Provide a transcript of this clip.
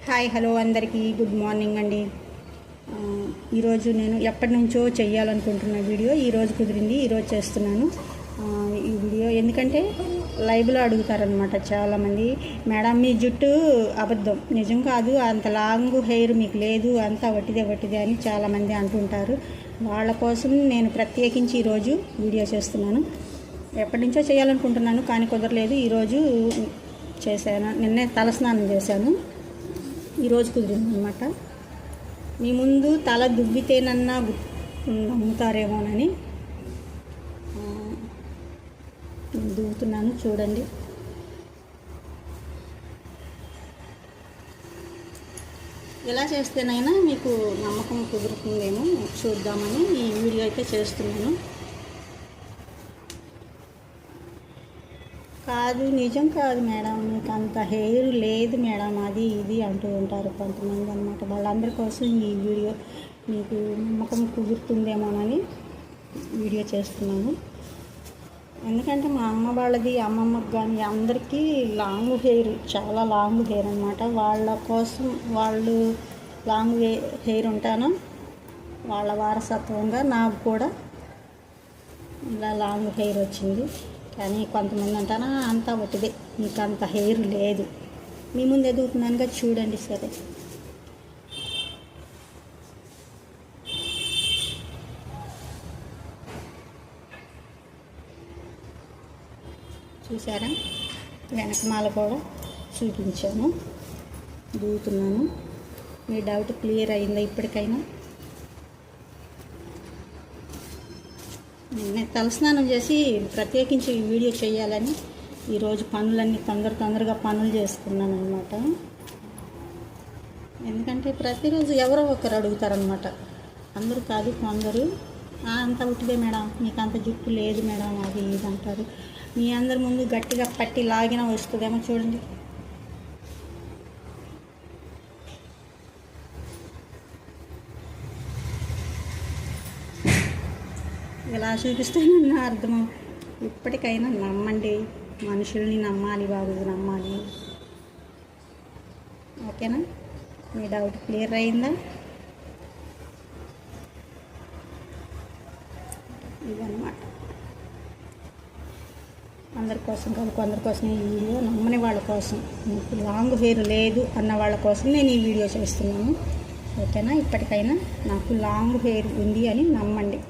Hi hello అందరికీ good morning అండి. ఈరోజు నేను ఎప్పటి నుంచో చేయాలనుకుంటున్న వీడియో ఈరోజు కుదిరింది, ఈరోజు చేస్తున్నాను ఈ వీడియో. ఎందుకంటే లైవ్లో అడుగుతారనమాట చాలామంది, మేడం మీ జుట్టు అబద్ధం, నిజం కాదు, అంత లాంగ్ హెయిర్ మీకు లేదు, అంతా వట్టిదే అని చాలామంది అంటుంటారు. వాళ్ళ కోసం నేను ప్రత్యేకించి ఈరోజు వీడియో చేస్తున్నాను. ఎప్పటి నుంచో చేయాలనుకుంటున్నాను కానీ కుదరలేదు. ఈరోజు చేశాను. నిన్నే తలస్నానం చేశాను, ఈరోజు కుదిరింది అనమాట. మీ ముందు తల దువ్వితేనన్నా నమ్ముతారేమోనని దువ్వుతున్నాను, చూడండి. ఎలా చేస్తేనైనా మీకు నమ్మకం కుదురుతుందేమో చూద్దామని ఈ వీడియో అయితే చేస్తున్నాను. కాదు, నిజం కాదు మేడం, మీకు అంత హెయిర్ లేదు మేడం, అది ఇది అంటూ ఉంటారు కొంతమంది అనమాట. వాళ్ళందరి కోసం ఈ వీడియో మీకు నమ్మకం కుదురుతుందేమోనని వీడియో చేస్తున్నాను. ఎందుకంటే మా అమ్మ వాళ్ళది, అమ్మమ్మకి కానీ అందరికీ లాంగ్ హెయిర్, చాలా లాంగ్ హెయిర్ అనమాట. వాళ్ళ కోసం వాళ్ళు లాంగ్ హెయిర్ ఉంటాను, వాళ్ళ వారసత్వంగా నాకు కూడా ఇలా లాంగ్ హెయిర్ వచ్చింది. కానీ కొంతమంది అంటారా అంతా ఒకటిదే, మీకు అంత హెయిర్ లేదు. మీ ముందు ఎదుగుతున్నానుగా, చూడండి. సరే, చూసారా, వెనకమాల కూడా చూపించాను, దూతున్నాను. మీ డౌట్ క్లియర్ అయిందా ఇప్పటికైనా? నేను తలస్నానం చేసి ప్రత్యేకించి వీడియో చేయాలని ఈరోజు పనులన్నీ తొందరగా పనులు చేసుకున్నాను అనమాట. ఎందుకంటే ప్రతిరోజు ఎవరో ఒకరు అడుగుతారనమాట, అందరూ కాదు కొందరు, అంత ఉట్టిదే మేడం, మీకు అంత జుట్టు లేదు మేడం, అది ఇది అంటారు. మీ అందరి ముందు గట్టిగా పట్టి లాగిన వస్తుందేమో చూడండి. ఇలా చూపిస్తేనన్నా అర్థం. ఇప్పటికైనా నమ్మండి, మనుషుల్ని నమ్మాలి, బాబు నమ్మాలి. ఓకేనా? మీ డౌట్ క్లియర్ అయిందా? ఇదన్నమాట. అందరి కోసం కాదు, కొందరి కోసం ఈ వీడియో. నమ్మని వాళ్ళ కోసం, మీకు లాంగ్ హెయిర్ లేదు అన్న వాళ్ళ కోసం నేను ఈ వీడియో చేస్తున్నాను. ఓకేనా? ఇప్పటికైనా నాకు లాంగ్ హెయిర్ ఉంది అని నమ్మండి.